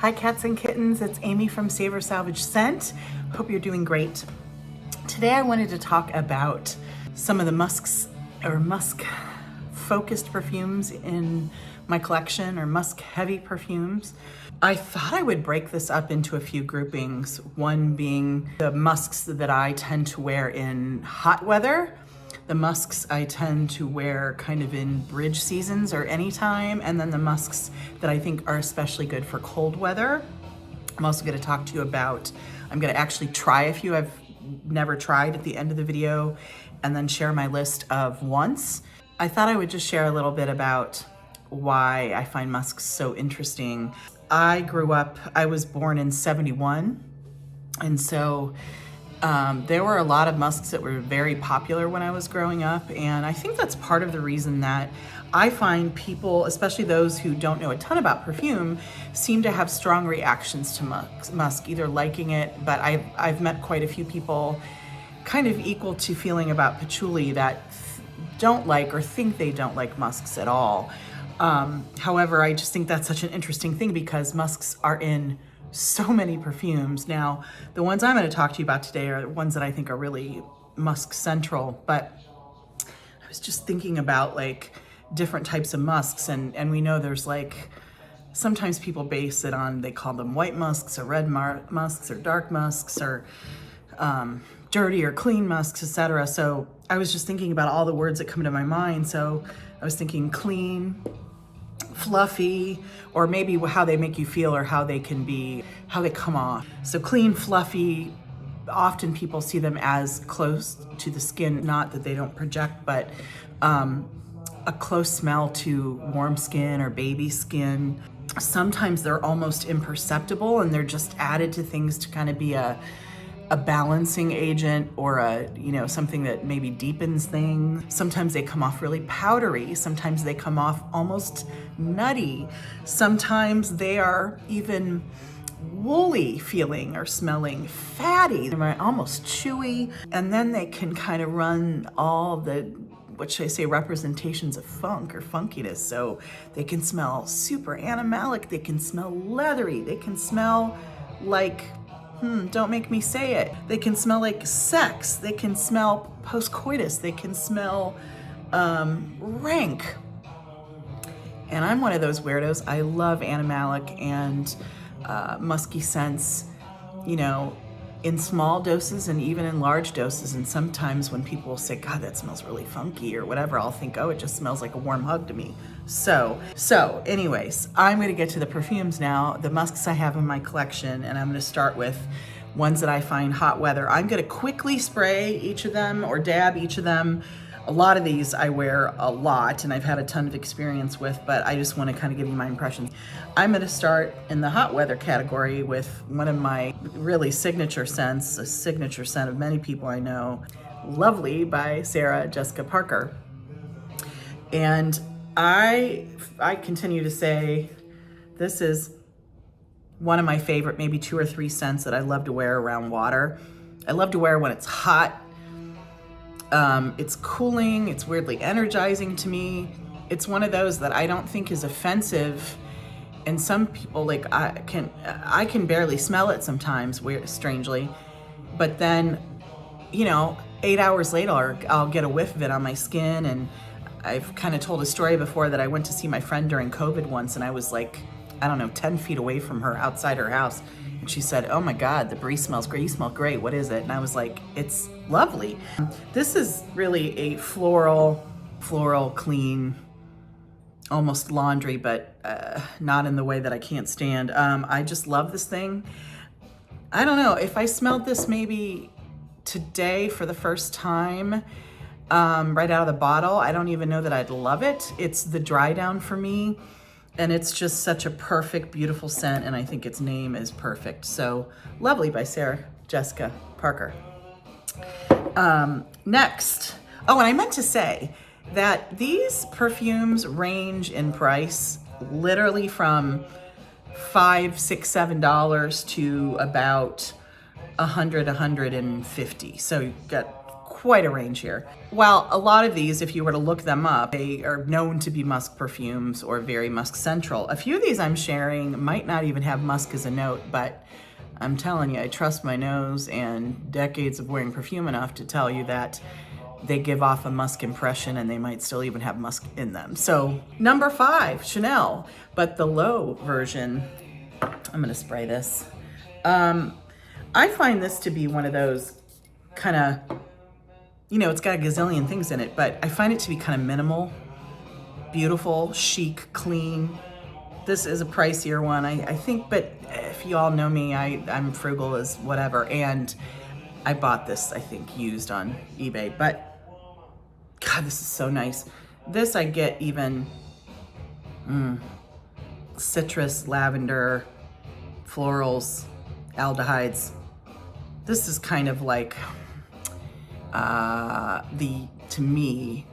Hi cats and kittens, it's Amy from Savor, Salvage, Scent. Hope you're doing great. Today I wanted to talk about some of the musks or musk focused perfumes in my collection, or musk heavy perfumes. I thought I would break this up into a few groupings, one being the musks that I tend to wear in hot weather, the musks I tend to wear kind of in bridge seasons or anytime, and then the musks that I think are especially good for cold weather. I'm also going to talk to you about, I'm going to actually try a few I've never tried at the end of the video, and then share my list of once. I thought I would just share a little bit about why I find musks so interesting. I was born in 71, and so there were a lot of musks that were very popular when I was growing up, and I think that's part of the reason that I find people, especially those who don't know a ton about perfume, seem to have strong reactions to musk, either liking it, but I've met quite a few people kind of equal to feeling about patchouli that don't like or think they don't like musks at all. However, I just think that's such an interesting thing because musks are in so many perfumes. Now, the ones I'm going to talk to you about today are ones that I think are really musk central, but I was just thinking about like different types of musks, and we know there's like, sometimes people base it on, they call them white musks or red musks or dark musks or dirty or clean musks, etc. So I was just thinking about all the words that come to my mind. So I was thinking clean, fluffy, or maybe how they make you feel or how they come off. So clean, fluffy, often people see them as close to the skin, not that they don't project, but a close smell to warm skin or baby skin. Sometimes they're almost imperceptible and they're just added to things to kind of be a balancing agent or something that maybe deepens things. Sometimes they come off really powdery. Sometimes they come off almost nutty. Sometimes they are even woolly feeling or smelling, fatty. They're almost chewy. And then they can kind of run all the, what should I say, representations of funk or funkiness. So they can smell super animalic. They can smell leathery. They can smell like, don't make me say it. They can smell like sex. They can smell post-coitus. They can smell rank. And I'm one of those weirdos. I love animalic and musky scents, in small doses and even in large doses. And sometimes when people say, God, that smells really funky or whatever, I'll think, oh, it just smells like a warm hug to me. So anyways, I'm going to get to the perfumes now, the musks I have in my collection, and I'm going to start with ones that I find hot weather. I'm going to quickly spray each of them or dab each of them. A lot of these I wear a lot and I've had a ton of experience with, but I just want to kind of give you my impressions. I'm going to start in the hot weather category with one of my really signature scents, a signature scent of many people I know, Lovely by Sarah Jessica Parker. And I continue to say this is one of my favorite, maybe 2 or 3 scents that I love to wear around water. I love to wear when it's hot. It's cooling, it's weirdly energizing to me. It's one of those that I don't think is offensive. And some people, like, I can barely smell it sometimes, strangely. But then, 8 hours later, I'll get a whiff of it on my skin. And I've kind of told a story before that I went to see my friend during COVID once, and I was like, 10 feet away from her outside her house. And she said, oh my God, the breeze smells great. You smell great. What is it? And I was like, it's lovely. This is really a floral, clean, almost laundry, but not in the way that I can't stand. I just love this thing. I don't know, if I smelled this maybe today for the first time, right out of the bottle, I don't even know that I'd love it. It's the dry down for me. And it's just such a perfect, beautiful scent, and I think its name is perfect. So, Lovely by Sarah Jessica Parker. Next. Oh, and I meant to say that these perfumes range in price literally from $5, $6, $7 to about $100, $150. So you've got quite a range here. While a lot of these, if you were to look them up, they are known to be musk perfumes or very musk central. A few of these I'm sharing might not even have musk as a note, but I'm telling you, I trust my nose and decades of wearing perfume enough to tell you that they give off a musk impression and they might still even have musk in them. So number 5, Chanel, but the low version. I'm gonna spray this. I find this to be one of those kind of, you know, it's got a gazillion things in it, but I find it to be kind of minimal, beautiful, chic, clean. This is a pricier one, I think, but if you all know me, I'm frugal as whatever, and I bought this, I think, used on eBay, but God, this is so nice. This I get even citrus, lavender, florals, aldehydes. This is kind of like to me,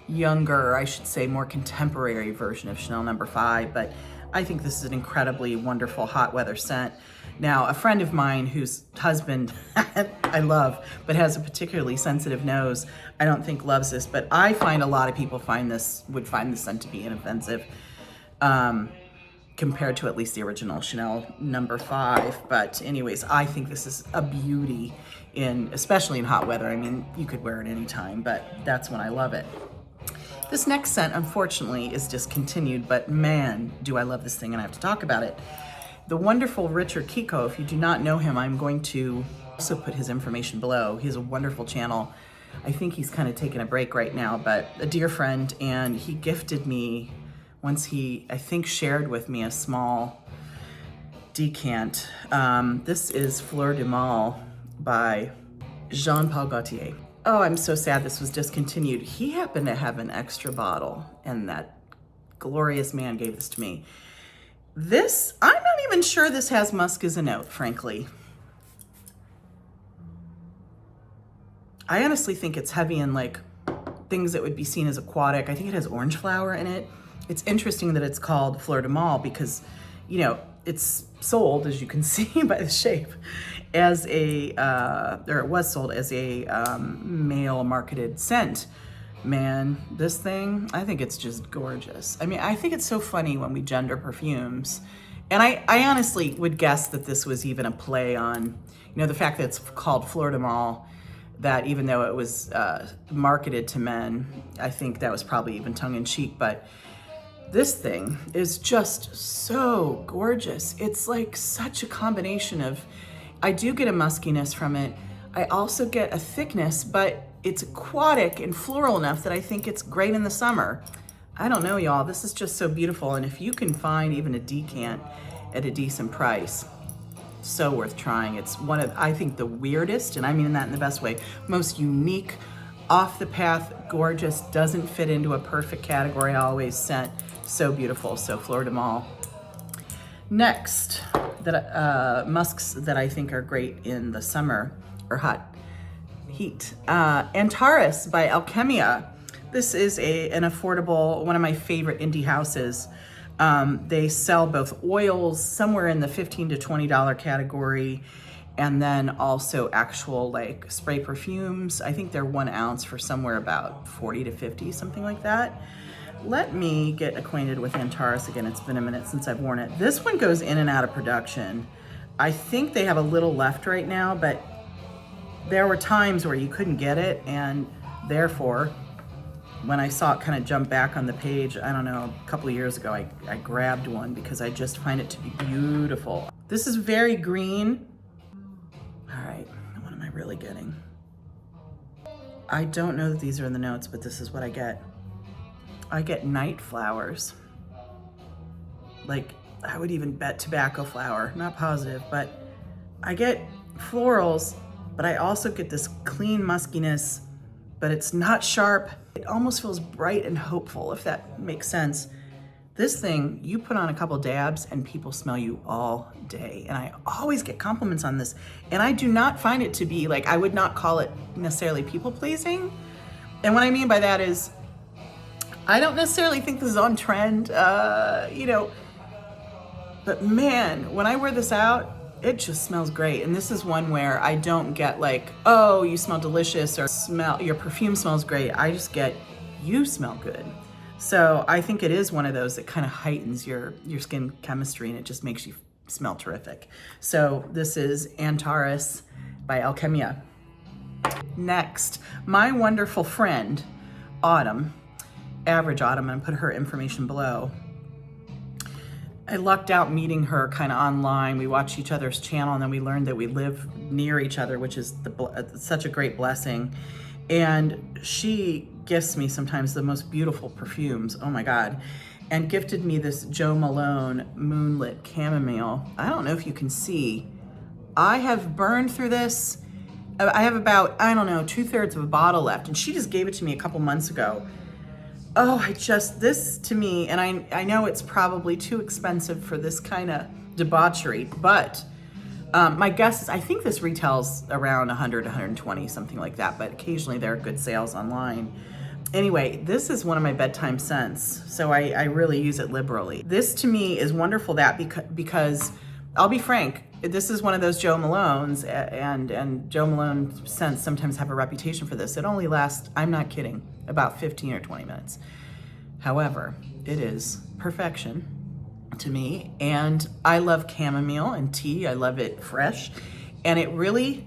younger, I should say more contemporary version of Chanel No. 5, but I think this is an incredibly wonderful hot weather scent. Now, a friend of mine whose husband I love, but has a particularly sensitive nose, I don't think loves this, but I find a lot of people would find this scent to be inoffensive compared to at least the original Chanel No. 5. But anyways, I think this is a beauty, especially in hot weather. I mean, you could wear it anytime, but that's when I love it. This next scent, unfortunately, is discontinued, but man, do I love this thing and I have to talk about it. The wonderful Richard Kikot, if you do not know him, I'm going to also put his information below. He has a wonderful channel. I think he's kind of taking a break right now, but a dear friend, and he gifted me, once he, I think, shared with me a small decant. This is Fleur de Mal by Jean-Paul Gaultier. Oh, I'm so sad this was discontinued. He happened to have an extra bottle, and that glorious man gave this to me. This, I'm not even sure this has musk as a note, frankly. I honestly think it's heavy in like things that would be seen as aquatic. I think it has orange flower in it. It's interesting that it's called Fleur de Mal because, you know, it's sold, as you can see by the shape, as a, or it was sold as a male marketed scent. Man, this thing, I think it's just gorgeous. I mean, I think it's so funny when we gender perfumes. And I honestly would guess that this was even a play on, you know, the fact that it's called Fleur de Mal, that even though it was marketed to men, I think that was probably even tongue in cheek, but this thing is just so gorgeous. It's like such a combination of, I do get a muskiness from it. I also get a thickness, but it's aquatic and floral enough that I think it's great in the summer. I don't know, y'all, this is just so beautiful. And if you can find even a decant at a decent price, so worth trying. It's one of, I think, the weirdest, and I mean that in the best way, most unique, off the path, gorgeous, doesn't fit into a perfect category always scent. So beautiful, so Fleur de Mal. Next, musks that I think are great in the summer or hot heat. Antares by Alkemia. This is an affordable, one of my favorite indie houses. They sell both oils, somewhere in the $15 to $20 category, and then also actual like spray perfumes. I think they're 1 ounce for somewhere about 40 to 50, something like that. Let me get acquainted with Antares again. It's been a minute since I've worn it. This one goes in and out of production. I think they have a little left right now, but there were times where you couldn't get it, and therefore, when I saw it kind of jump back on the page, I don't know, a couple of years ago, I grabbed one because I just find it to be beautiful. This is very green. All right, what am I really getting? I don't know that these are in the notes, but this is what I get. I get night flowers. Like, I would even bet tobacco flower, not positive, but I get florals, but I also get this clean muskiness, but it's not sharp. It almost feels bright and hopeful, if that makes sense. This thing, you put on a couple dabs and people smell you all day. And I always get compliments on this. And I do not find it to be like, I would not call it necessarily people pleasing. And what I mean by that is, I don't necessarily think this is on trend, you know, but man, when I wear this out, it just smells great. And this is one where I don't get like, oh, you smell delicious or your perfume smells great. I just get, you smell good. So I think it is one of those that kind of heightens your skin chemistry and it just makes you smell terrific. So this is Antares by Alkemia. Next, my wonderful friend, Autumn, Average Autumn, and put her information below. I lucked out meeting her kind of online. We watched each other's channel and then we learned that we live near each other, which is such a great blessing. And she gifts me sometimes the most beautiful perfumes, oh my God, and gifted me this Jo Malone Moonlit Chamomile. I don't know if you can see. I have burned through this. I have about, I don't know, 2/3 of a bottle left, and she just gave it to me a couple months ago. Oh, this to me, and I know it's probably too expensive for this kind of debauchery, but my guess is I think this retails around 100, 120, something like that, but occasionally there are good sales online. Anyway, this is one of my bedtime scents, so I really use it liberally. This to me is wonderful because I'll be frank, this is one of those Jo Malones, and Jo Malone scents sometimes have a reputation for this. It only lasts, I'm not kidding, about 15 or 20 minutes. However, it is perfection to me, and I love chamomile and tea. I love it fresh, and it really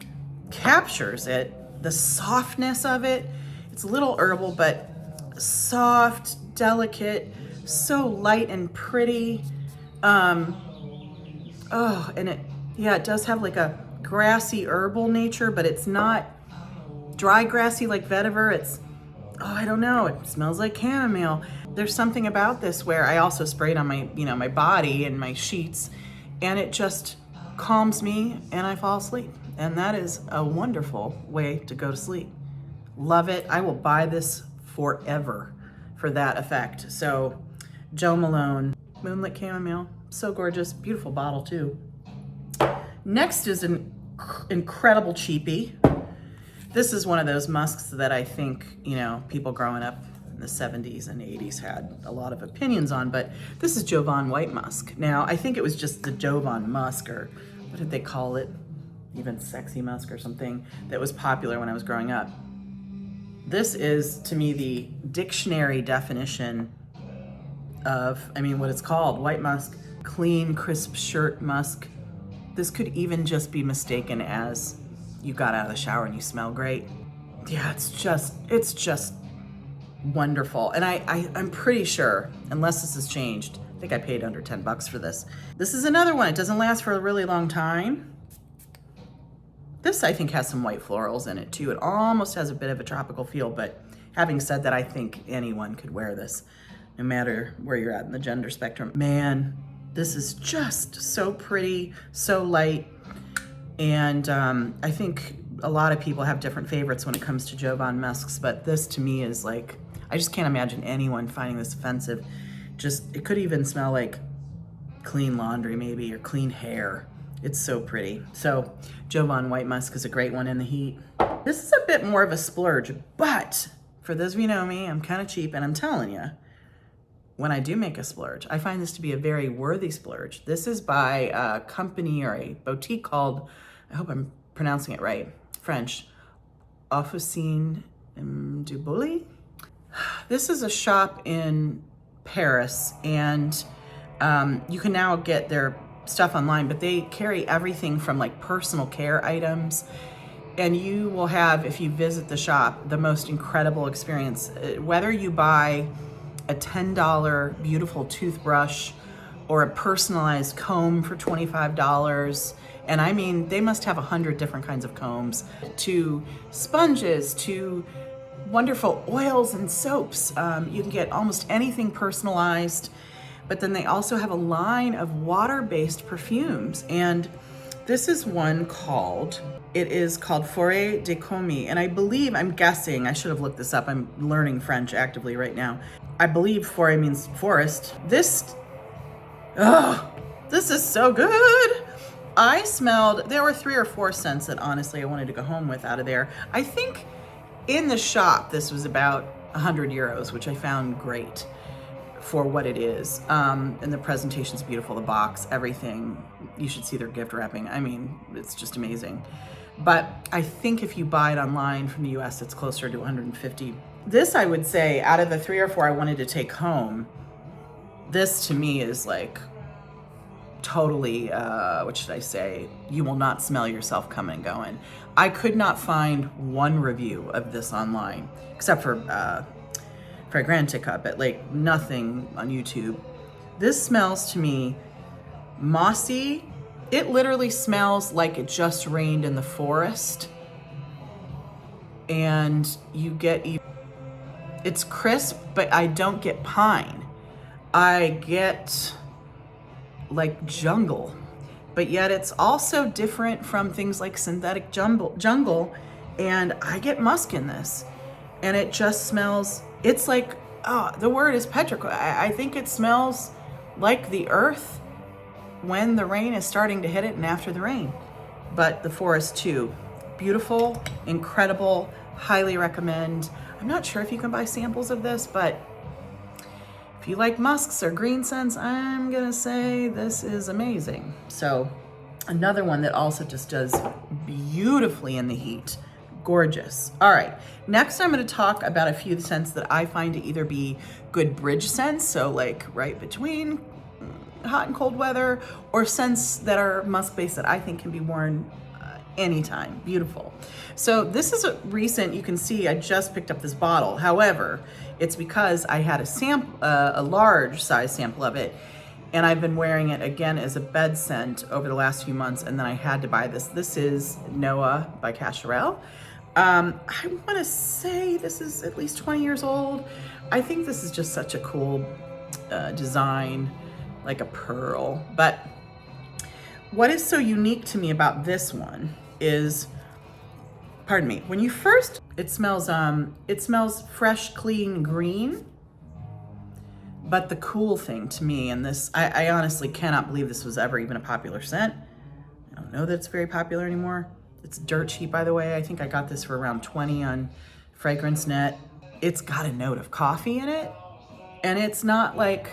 captures it, the softness of it. It's a little herbal, but soft, delicate, so light and pretty. Oh, and it does have like a grassy herbal nature, but it's not dry grassy like vetiver. It's, I don't know, it smells like chamomile. There's something about this where I also spray it on my, my body and my sheets, and it just calms me and I fall asleep. And that is a wonderful way to go to sleep. Love it. I will buy this forever for that effect. So Jo Malone Moonlit Chamomile, so gorgeous, beautiful bottle too. Next is an incredible cheapie. This is one of those musks that I think, people growing up in the 70s and 80s had a lot of opinions on, but this is Jovan White Musk. Now, I think it was just the Jovan Musk, or what did they call it? Even Sexy Musk or something, that was popular when I was growing up. This is, to me, the dictionary definition of, what it's called, white musk, clean, crisp shirt musk. This could even just be mistaken as you got out of the shower and you smell great. Yeah, it's just wonderful. And I'm pretty sure, unless this has changed, I think I paid under $10 for this. This is another one. It doesn't last for a really long time. This, I think, has some white florals in it too. It almost has a bit of a tropical feel, but having said that, I think anyone could wear this, no matter where you're at in the gender spectrum. Man, this is just so pretty, so light. And I think a lot of people have different favorites when it comes to Jovan musks, but this to me is like, I just can't imagine anyone finding this offensive. It could even smell like clean laundry maybe, or clean hair. It's so pretty. So Jovan White Musk is a great one in the heat. This is a bit more of a splurge, but for those of you who know me, I'm kind of cheap, and I'm telling you, when I do make a splurge, I find this to be a very worthy splurge. This is by a company or a boutique called, I hope I'm pronouncing it right, French, Officine du Buly. This is a shop in Paris, and you can now get their stuff online, but they carry everything from like personal care items, and you will have, if you visit the shop, the most incredible experience. Whether you buy a $10 beautiful toothbrush or a personalized comb for $25, and they must have 100 different kinds of combs, to sponges, to wonderful oils and soaps. You can get almost anything personalized. But then they also have a line of water-based perfumes. And this is one called Foret de Komi. And I'm guessing, I should have looked this up. I'm learning French actively right now. I believe Foret means forest. This is so good. There were 3 or 4 scents that honestly I wanted to go home with out of there. I think in the shop, this was about 100 euros, which I found great. for what it is. And the presentation's beautiful, the box, everything. You should see their gift wrapping. I mean, it's just amazing. But I think if you buy it online from the US, it's closer to 150. This, I would say, out of the 3 or 4 I wanted to take home, this to me is like totally, what should I say? You will not smell yourself coming and going. I could not find one review of this online, except for Fragrantica, but like nothing on YouTube. This smells to me mossy. It literally smells like it just rained in the forest. And you get, it's crisp, but I don't get pine. I get like jungle, but yet it's also different from things like synthetic jungle, and I get musk in this. And it just smells, it's like, oh, the word is petrichor. I think it smells like the earth when the rain is starting to hit it and after the rain. But the forest too. Beautiful, incredible, highly recommend. I'm not sure if you can buy samples of this, but if you like musks or green scents, I'm gonna say this is amazing. So another one that also just does beautifully in the heat. Gorgeous. All right, next I'm going to talk about a few scents that I find to either be good bridge scents, so like right between hot and cold weather, or scents that are musk based that I think can be worn anytime. Beautiful. So this is a recent, you can see I just picked up this bottle. However, it's because I had a sample, a large size sample of it, and I've been wearing it again as a bed scent over the last few months, and then I had to buy this. This is Noah by Cacharel. I want to say this is at least 20 years old. I think this is just such a cool design, like a pearl. But what is so unique to me about this one is, pardon me, when you first, it smells fresh, clean green. But the cool thing to me, and this, I honestly cannot believe this was ever even a popular scent. I don't know that it's very popular anymore. It's dirt cheap, by the way. I think I got this for around 20 on Fragrance Net. It's got a note of coffee in it, and it's not like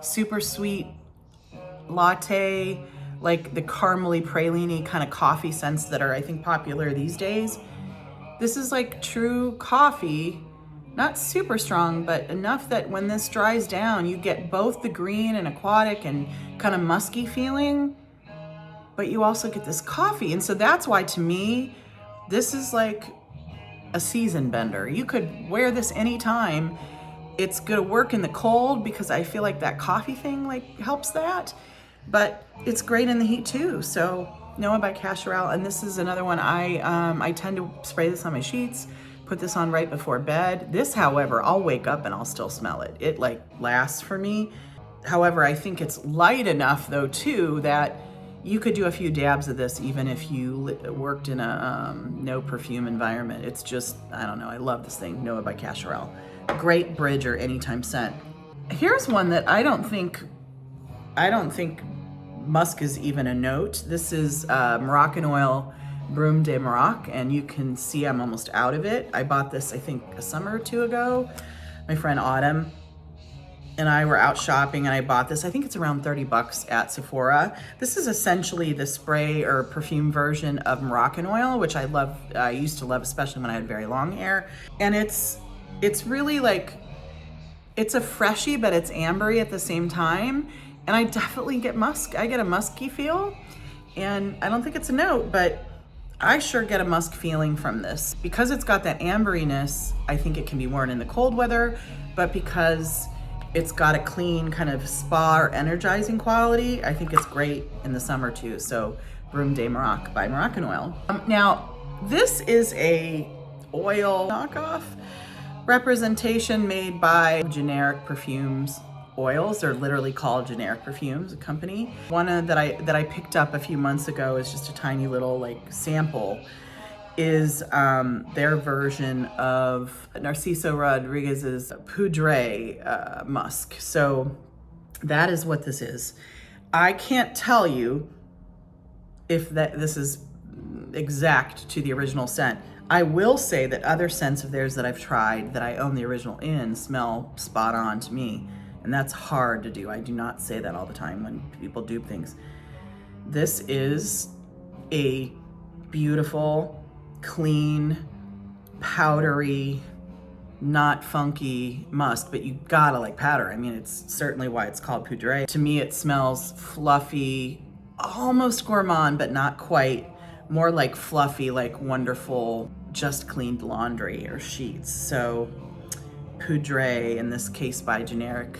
super sweet latte, like the caramely, praline kind of coffee scents that are, I think, popular these days. This is like true coffee, not super strong, but enough that when this dries down, you get both the green and aquatic and kind of musky feeling, but you also get this coffee. And so that's why, to me, this is like a season bender. You could wear this anytime. It's gonna work in the cold because I feel like that coffee thing like helps that, but it's great in the heat too. So Noah by Cacharel, and this is another one I tend to spray this on my sheets, put this on right before bed. This, however, I'll wake up and I'll still smell it. It like lasts for me. However, I think it's light enough though too that you could do a few dabs of this even if you worked in a no perfume environment. It's just, I don't know, I love this thing, Noah by Cacharel. Great bridge or anytime scent. Here's one that I don't think musk is even a note. This is Moroccanoil Brumes de Maroc, and you can see I'm almost out of it. I bought this, I think, a summer or two ago. My friend Autumn and I were out shopping and I bought this. I think it's around 30 bucks at Sephora. This is essentially the spray or perfume version of Moroccanoil, which I love. I used to love, especially when I had very long hair. And it's really like, it's a freshie, but it's ambery at the same time. And I definitely get musk. I get a musky feel, and I don't think it's a note, but I sure get a musk feeling from this. Because it's got that amberiness, I think it can be worn in the cold weather, but because it's got a clean kind of spa or energizing quality, I think it's great in the summer too. So Brumes de Maroc by Moroccanoil. Now, this is a oil knockoff representation made by Generic Perfumes oils. They're literally called Generic Perfumes, a company. One that I picked up a few months ago is just a tiny little like sample, is their version of Narciso Rodriguez's Poudree musk. So that is what this is. I can't tell you if this is exact to the original scent. I will say that other scents of theirs that I've tried that I own the original in smell spot on to me. And that's hard to do. I do not say that all the time when people dupe things. This is a beautiful, clean, powdery, not funky musk, but you gotta like powder. I mean, it's certainly why it's called Poudree. To me, it smells fluffy, almost gourmand, but not quite. More like fluffy, like wonderful, just cleaned laundry or sheets. So Poudree, in this case by Generic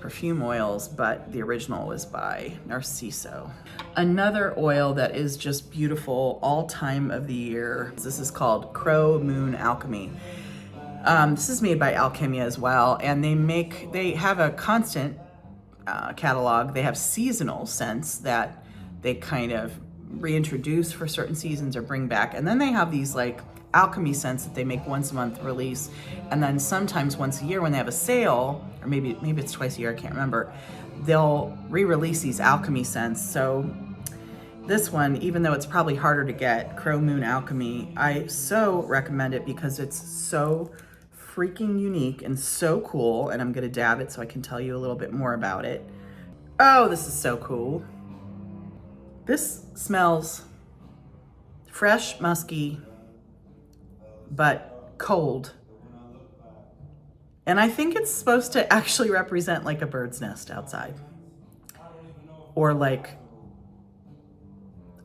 Perfume Oils, but the original is by Narciso. Another oil that is just beautiful all time of the year. This is called Crow Moon Alchemy. This is made by Alkemia as well, and they have a constant catalog. They have seasonal scents that they kind of reintroduce for certain seasons or bring back, and then they have these like alchemy scents that they make once a month release, and then sometimes once a year when they have a sale, or maybe it's twice a year, I can't remember, they'll re-release these alchemy scents. So this one, even though it's probably harder to get, Crow Moon Alchemy, I so recommend it because it's so freaking unique and so cool, and I'm gonna dab it so I can tell you a little bit more about it. Oh, this is so cool. This smells fresh, musky, but cold. And I think it's supposed to actually represent like a bird's nest outside, or like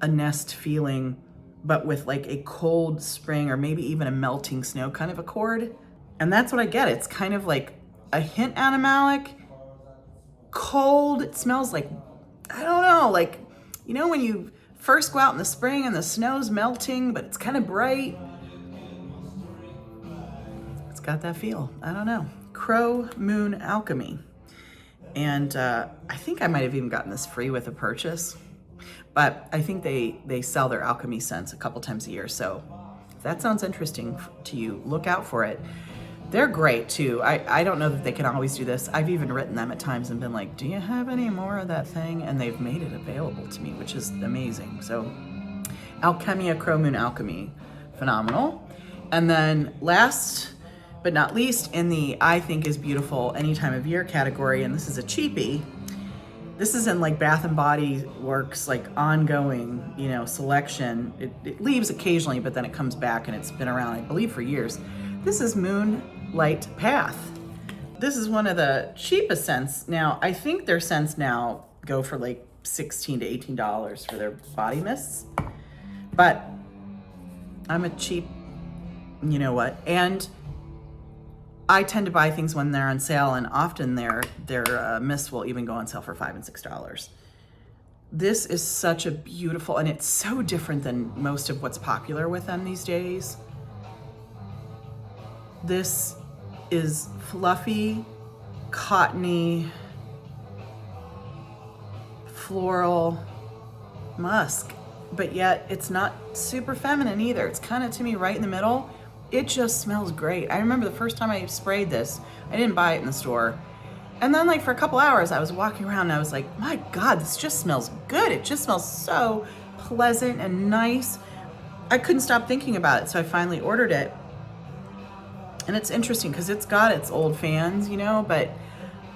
a nest feeling, but with like a cold spring or maybe even a melting snow kind of accord. And that's what I get. It's kind of like a hint animalic, cold. It smells like, I don't know, like, you know, when you first go out in the spring and the snow's melting, but it's kind of bright. It's got that feel. I don't know. Crow Moon Alchemy. And I think I might have even gotten this free with a purchase, but I think they sell their alchemy scents a couple times a year. So if that sounds interesting to you, look out for it. They're great too. I don't know that they can always do this. I've even written them at times and been like, do you have any more of that thing? And they've made it available to me, which is amazing. So Alkemia Crow Moon Alchemy, phenomenal. And then last but not least in the I think is beautiful any time of year category, and this is a cheapie. This is in like Bath and Body Works, like ongoing, you know, selection. It leaves occasionally, but then it comes back, and it's been around, I believe, for years. This is Moonlight Path. This is one of the cheapest scents. Now, I think their scents now go for like $16 to $18 for their body mists, but I'm a cheap, you know what, and I tend to buy things when they're on sale, and often their mists will even go on sale for $5 and $6. This is such a beautiful, and it's so different than most of what's popular with them these days. This is fluffy, cottony, floral musk, but yet it's not super feminine either. It's kind of, to me, right in the middle. It just smells great. I remember the first time I sprayed this, I didn't buy it in the store. And then like for a couple hours, I was walking around and I was like, my God, this just smells good. It just smells so pleasant and nice. I couldn't stop thinking about it, so I finally ordered it. And it's interesting because it's got its old fans, you know, but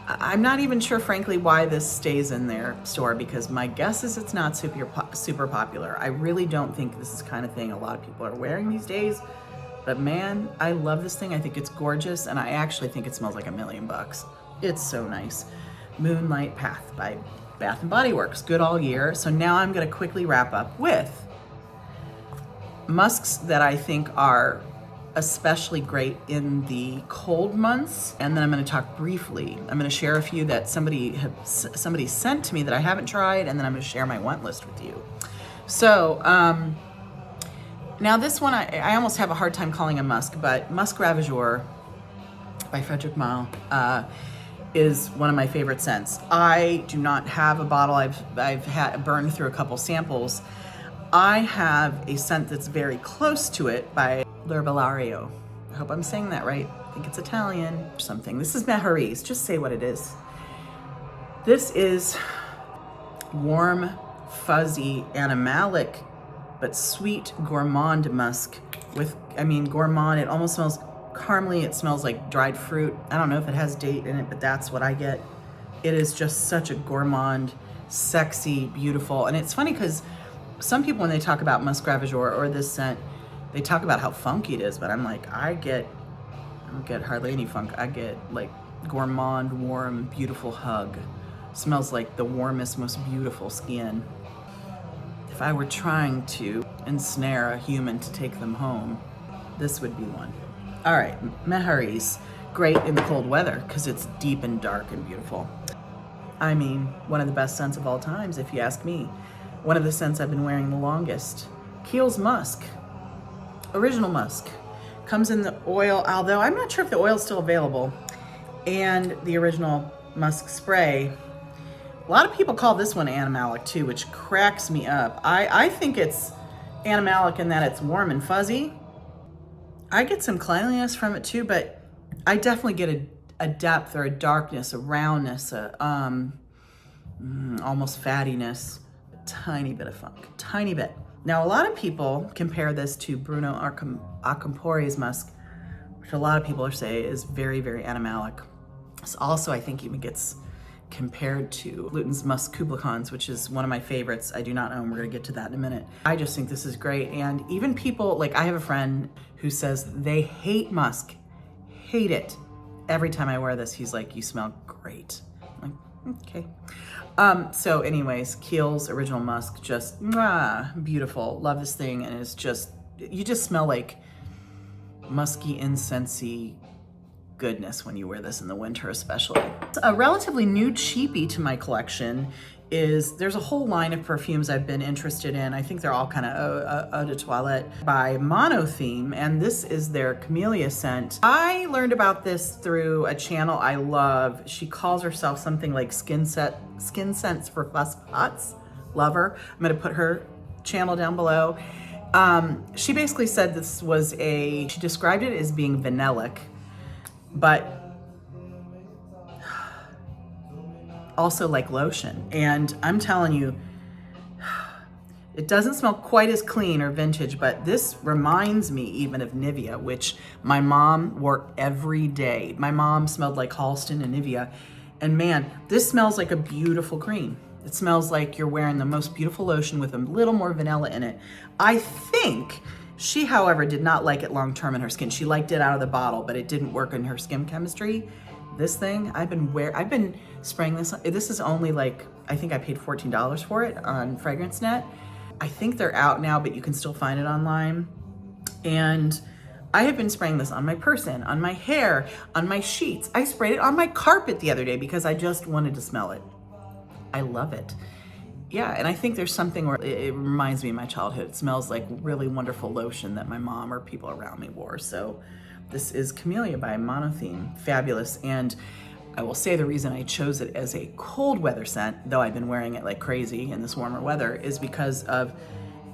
I'm not even sure, frankly, why this stays in their store, because my guess is it's not super popular. I really don't think this is the kind of thing a lot of people are wearing these days. But man, I love this thing. I think it's gorgeous, and I actually think it smells like $1 million. It's so nice. Moonlight Path by Bath and Body Works, good all year. So now I'm gonna quickly wrap up with musks that I think are especially great in the cold months, and then I'm gonna talk briefly. I'm gonna share a few that somebody sent to me that I haven't tried, and then I'm gonna share my want list with you. So, now this one, I almost have a hard time calling a musk, but Musc Ravageur by Frederic Malle is one of my favorite scents. I do not have a bottle. I've had burned through a couple samples. I have a scent that's very close to it by L'Herballario. I hope I'm saying that right. I think it's Italian or something. This is Meharees. Just say what it is. This is warm, fuzzy, animalic, but sweet gourmand musk with, I mean, gourmand. It almost smells caramely. It smells like dried fruit. I don't know if it has date in it, but that's what I get. It is just such a gourmand, sexy, beautiful. And it's funny because some people, when they talk about Musc Ravageur or this scent, they talk about how funky it is, but I'm like, I don't get hardly any funk. I get like gourmand, warm, beautiful hug. Smells like the warmest, most beautiful skin. If I were trying to ensnare a human to take them home, this would be one. All right, Meharees, great in the cold weather because it's deep and dark and beautiful. I mean, one of the best scents of all times, if you ask me. One of the scents I've been wearing the longest. Kiehl's Musk, original musk. Comes in the oil, although I'm not sure if the oil is still available, and the original musk spray. A lot of people call this one animalic too, which cracks me up. I think it's animalic in that it's warm and fuzzy. I get some cleanliness from it too, but I definitely get a depth or a darkness, a roundness, almost fattiness, a tiny bit of funk, tiny bit. Now, a lot of people compare this to Bruno Arcampore's musk, which a lot of people say is very, very animalic. This also, I think, even gets compared to Lutens Muscs Kublai Khans, which is one of my favorites. I do not know, and we're gonna get to that in a minute. I just think this is great. And even people, like I have a friend who says they hate musk, hate it. Every time I wear this, he's like, you smell great. I'm like, okay. So anyways, Kiehl's original musk, just beautiful. Love this thing, and it's just, you just smell like musky, incensey goodness when you wear this in the winter especially. A relatively new cheapie to my collection is, there's a whole line of perfumes I've been interested in. I think they're all kind of eau de toilette by Monotheme, and this is their Camellia scent. I learned about this through a channel I love. She calls herself something like Skin Scents for Fusspots. Love her. I'm gonna put her channel down below. She basically said this was she described it as being vanillic, but also like lotion. And I'm telling you, it doesn't smell quite as clean or vintage, but this reminds me even of Nivea, which my mom wore every day. My mom smelled like Halston and Nivea. And man, this smells like a beautiful cream. It smells like you're wearing the most beautiful lotion with a little more vanilla in it. I think she, however, did not like it long-term in her skin. She liked it out of the bottle, but it didn't work in her skin chemistry. This thing, I've been spraying this. This is only like, I think I paid $14 for it on FragranceNet. I think they're out now, but you can still find it online. And I have been spraying this on my person, on my hair, on my sheets. I sprayed it on my carpet the other day because I just wanted to smell it. I love it. Yeah, and I think there's something where it reminds me of my childhood. It smells like really wonderful lotion that my mom or people around me wore. So this is Camellia by Monotheme, fabulous. And I will say the reason I chose it as a cold weather scent, though I've been wearing it like crazy in this warmer weather, is because of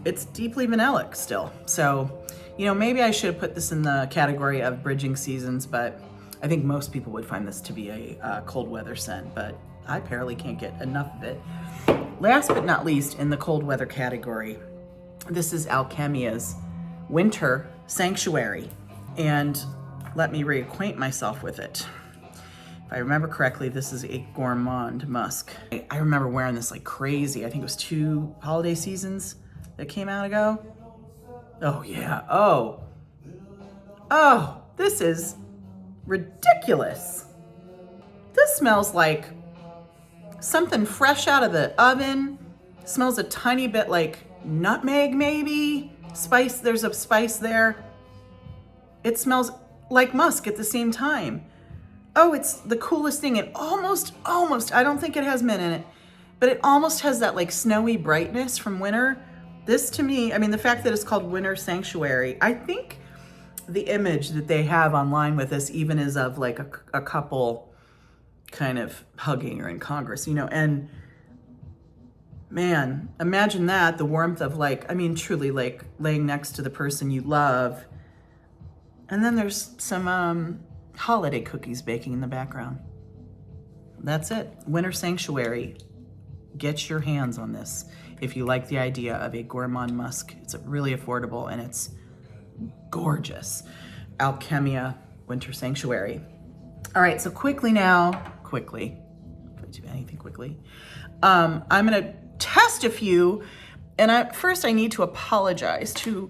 it's deeply vanillic still. So, you know, maybe I should have put this in the category of bridging seasons, but I think most people would find this to be a cold weather scent, but I apparently can't get enough of it. Last but not least, in the cold weather category, this is Alkemia's Winter Sanctuary. And let me reacquaint myself with it. If I remember correctly, this is a gourmand musk. I remember wearing this like crazy. I think it was 2 holiday seasons that came out ago. Oh yeah, oh, this is ridiculous. This smells like something fresh out of the oven. Smells a tiny bit like nutmeg maybe. Spice, there's a spice there. It smells like musk at the same time. Oh, it's the coolest thing. It almost, I don't think it has mint in it, but it almost has that like snowy brightness from winter. This to me, I mean, the fact that it's called Winter Sanctuary, I think the image that they have online with this even is of like a couple kind of hugging or in Congress, you know, and man, imagine that, the warmth of like, I mean, truly like laying next to the person you love. And then there's some holiday cookies baking in the background. That's it. Winter Sanctuary. Get your hands on this if you like the idea of a gourmand musk. It's really affordable and it's Gorgeous. Alkemia Winter Sanctuary. All right, so quickly now, quickly, can I do anything quickly? I'm gonna test a few, and first I need to apologize to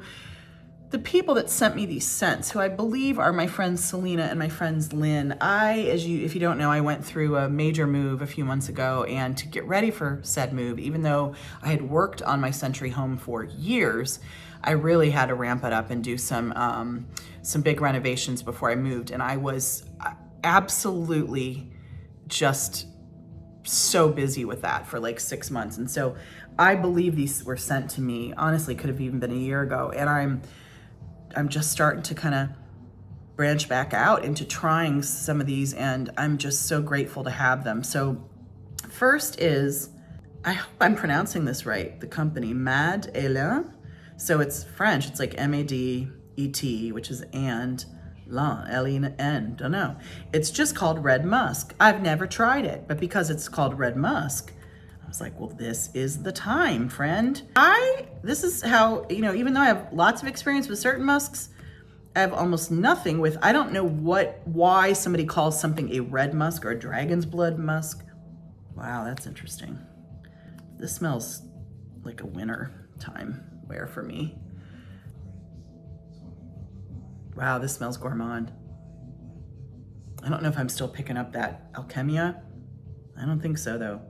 the people that sent me these scents, who I believe are my friends Selena and my friends Lynn. If you don't know, I went through a major move a few months ago, and to get ready for said move, even though I had worked on my Century home for years, I really had to ramp it up and do some big renovations before I moved. And I was absolutely just so busy with that for like 6 months. And so I believe these were sent to me, honestly, could have even been a year ago. And I'm just starting to kind of branch back out into trying some of these, and I'm just so grateful to have them. So first is, I hope I'm pronouncing this right, the company Mad Elin. So it's French, it's like M-A-D-E-T, which is and Lan, L-E-N, don't know. It's just called Red Musk. I've never tried it, but because it's called Red Musk, I was like, well, this is the time, friend. This is how, even though I have lots of experience with certain musks, I have almost nothing with, I don't know why somebody calls something a red musk or a dragon's blood musk. Wow, that's interesting. This smells like a winter time wear for me. Wow, this smells gourmand. I don't know if I'm still picking up that Alkemia. I don't think so though.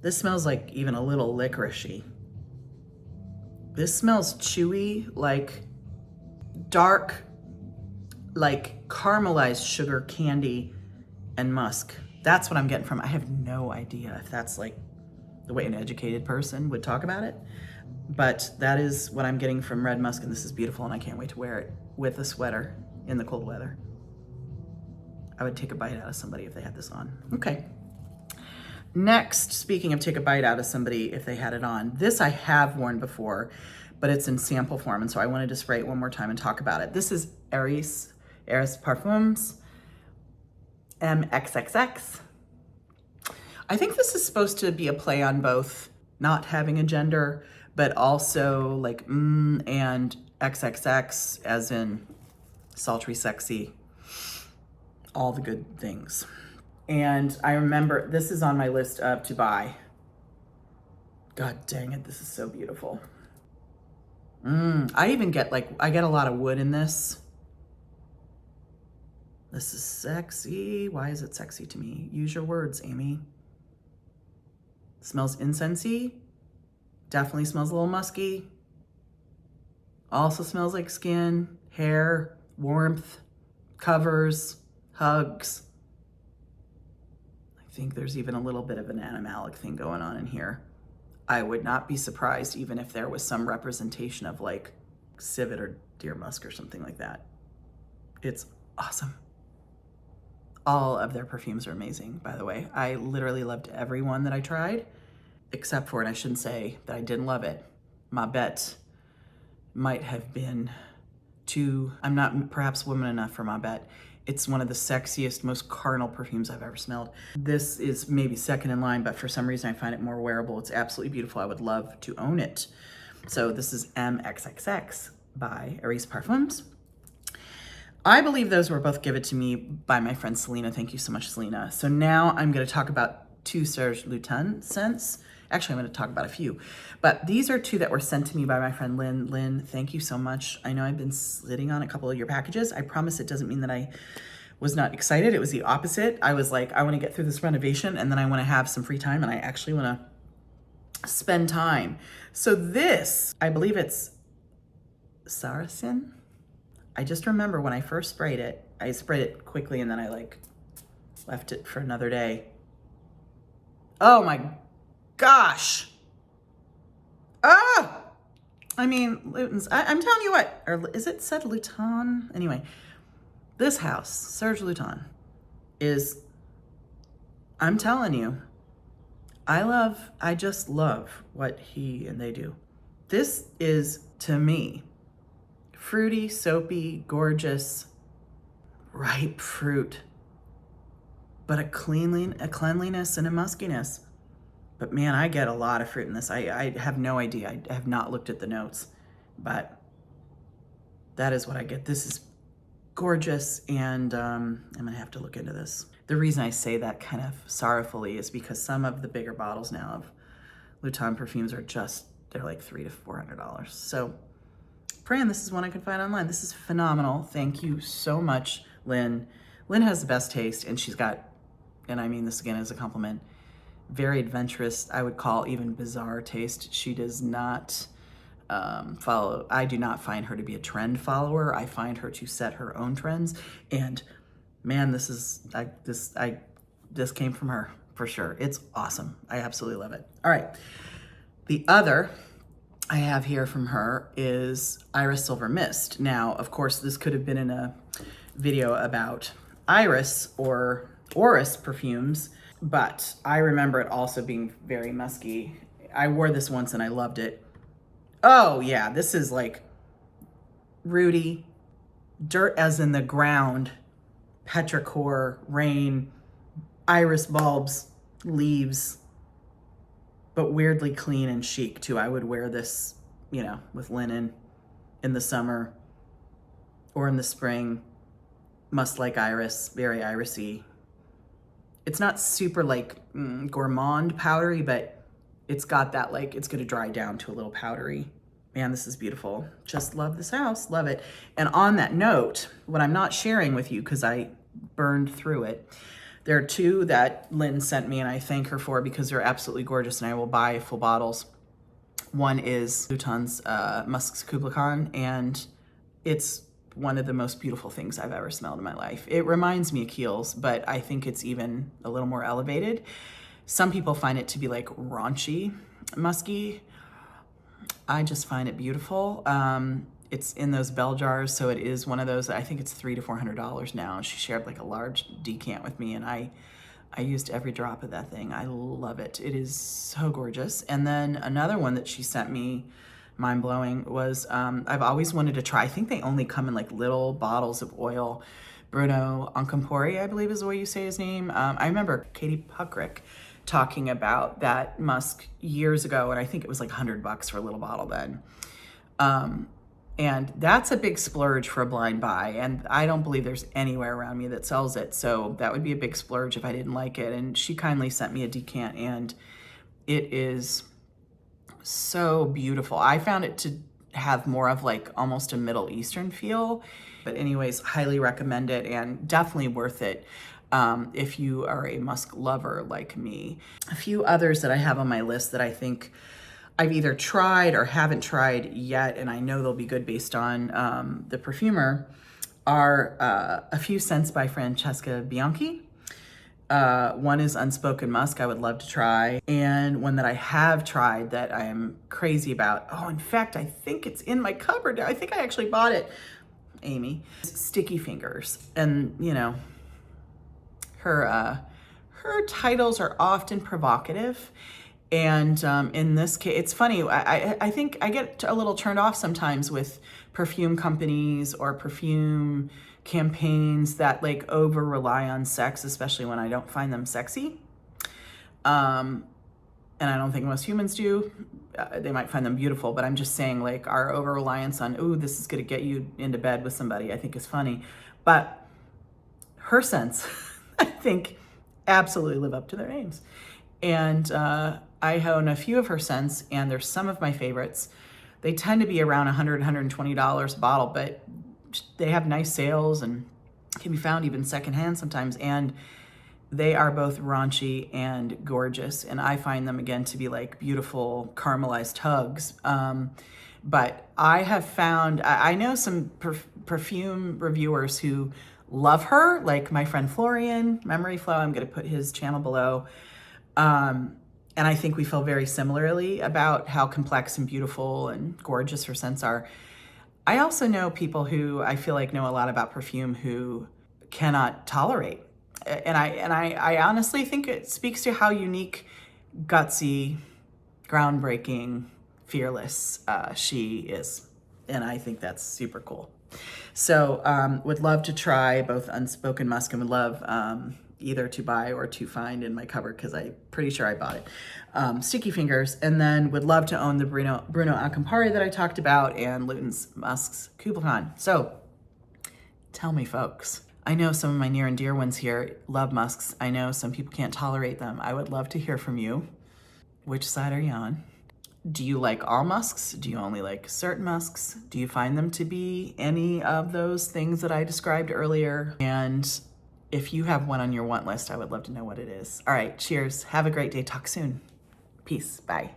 This smells like even a little licoricey. This smells chewy, like dark, like caramelized sugar candy and musk. That's what I'm getting from it. I have no idea if that's like the way an educated person would talk about it, but that is what I'm getting from Red Musk, and this is beautiful, and I can't wait to wear it with a sweater in the cold weather. I would take a bite out of somebody if they had this on. Okay. Next, speaking of take a bite out of somebody if they had it on, this I have worn before, but it's in sample form, and so I wanted to spray it one more time and talk about it. This is Aries Parfums MXXX. I think this is supposed to be a play on both not having a gender, but also like and XXX, as in sultry, sexy, all the good things. And I remember, this is on my list of to buy. God dang it, this is so beautiful. I even get I get a lot of wood in this. This is sexy. Why is it sexy to me? Use your words, Amy. Smells incensey. Definitely smells a little musky. Also smells like skin, hair, warmth, covers, hugs. I think there's even a little bit of an animalic thing going on in here. I would not be surprised even if there was some representation of like civet or deer musk or something like that. It's awesome. All of their perfumes are amazing, by the way. I literally loved every one that I tried, except for, and I shouldn't say that I didn't love it, Ma Bête might have been too, I'm not perhaps woman enough for Ma Bête. It's one of the sexiest, most carnal perfumes I've ever smelled. This is maybe second in line, but for some reason I find it more wearable. It's absolutely beautiful. I would love to own it. So this is MXXX by Aries Parfums. I believe those were both given to me by my friend Selena. Thank you so much, Selena. So now I'm going to talk about two Serge Lutens scents. Actually, I'm going to talk about a few, but these are two that were sent to me by my friend Lynn. Lynn, thank you so much. I know I've been sitting on a couple of your packages. I promise it doesn't mean that I was not excited. It was the opposite. I was like, I want to get through this renovation and then I want to have some free time and I actually want to spend time. So this, I believe it's Saracen. I just remember when I first sprayed it, I sprayed it quickly and then I left it for another day. Oh my gosh. Ah! I mean, Lutens, I'm telling you what, or is it said Luton? Anyway, this house, Serge Lutens, is, I'm telling you, I just love what he and they do. This is, to me, fruity, soapy, gorgeous, ripe fruit, but a cleanliness and a muskiness. But man, I get a lot of fruit in this. I have no idea. I have not looked at the notes, but that is what I get. This is gorgeous, and I'm gonna have to look into this. The reason I say that kind of sorrowfully is because some of the bigger bottles now of Lutens perfumes are just, they're like $300 to $400. So praying this is one I can find online. This is phenomenal. Thank you so much, Lynn. Lynn has the best taste, and she's got, and I mean this again as a compliment, very adventurous, I would call even bizarre taste. She does not I do not find her to be a trend follower. I find her to set her own trends, and man, this came from her for sure. It's awesome. I absolutely love it. All right, the other I have here from her is Iris Silver Mist. Now, of course, this could have been in a video about Iris or Orris perfumes, but I remember it also being very musky. I wore this once and I loved it. Oh yeah, this is like Rudy, dirt as in the ground, petrichor, rain, iris bulbs, leaves, but weirdly clean and chic too. I would wear this, you know, with linen in the summer or in the spring. Must like iris, very irisy. It's not super like gourmand powdery, but it's got that like, it's gonna dry down to a little powdery. Man, this is beautiful. Just love this house, love it. And on that note, what I'm not sharing with you because I burned through it, there are two that Lynn sent me and I thank her for because they're absolutely gorgeous and I will buy full bottles. One is Lutens Muscs Kublai Khan, and it's one of the most beautiful things I've ever smelled in my life. It reminds me of Kiehl's, but I think it's even a little more elevated. Some people find it to be like raunchy, musky. I just find it beautiful. It's in those bell jars, so it is one of those, I think it's $300 to $400 now. She shared like a large decant with me and I used every drop of that thing. I love it. It is so gorgeous. And then another one that she sent me, mind-blowing, was I've always wanted to try. I think they only come in like little bottles of oil. Bruno Oncampori, I believe is the way you say his name. I remember Katie Puckrick talking about that musk years ago, and I think it was like $100 for a little bottle then. And that's a big splurge for a blind buy, and I don't believe there's anywhere around me that sells it, so that would be a big splurge if I didn't like it. And she kindly sent me a decant, and it is so beautiful. I found it to have more of like almost a Middle Eastern feel, but anyways, highly recommend it and definitely worth it if you are a musk lover like me. A few others that I have on my list that I think I've either tried or haven't tried yet, and I know they'll be good based on the perfumer, are a few scents by Francesca Bianchi. One is Unspoken Musk, I would love to try. And one that I have tried that I am crazy about. Oh, in fact, I think it's in my cupboard. I think I actually bought it. Amy. Sticky Fingers. And, you know, her titles are often provocative. And in this case, it's funny. I think I get a little turned off sometimes with perfume companies or perfume campaigns that like over rely on sex, especially when I don't find them sexy. And I don't think most humans do. They might find them beautiful, but I'm just saying like our over reliance on, ooh, this is gonna get you into bed with somebody, I think is funny. But her scents, I think, absolutely live up to their names. And I own a few of her scents, and there's some of my favorites. They tend to be around $100, $120 a bottle, but they have nice sales and can be found even secondhand sometimes. And they are both raunchy and gorgeous. And I find them, again, to be like beautiful caramelized hugs. But I have found, I know some perfume reviewers who love her, like my friend Florian, Memory Flow. I'm going to put his channel below. And I think we feel very similarly about how complex and beautiful and gorgeous her scents are. I also know people who I feel like know a lot about perfume who cannot tolerate. And I honestly think it speaks to how unique, gutsy, groundbreaking, fearless she is. And I think that's super cool. So would love to try both Unspoken Musk and would love either to buy or to find in my cupboard because I'm pretty sure I bought it. Sticky Fingers, and then would love to own the Bruno Campari that I talked about and Lutens Muscs Kublai Khan. So tell me, folks. I know some of my near and dear ones here love musks. I know some people can't tolerate them. I would love to hear from you. Which side are you on? Do you like all musks? Do you only like certain musks? Do you find them to be any of those things that I described earlier? And if you have one on your want list, I would love to know what it is. All right, cheers. Have a great day. Talk soon. Peace. Bye.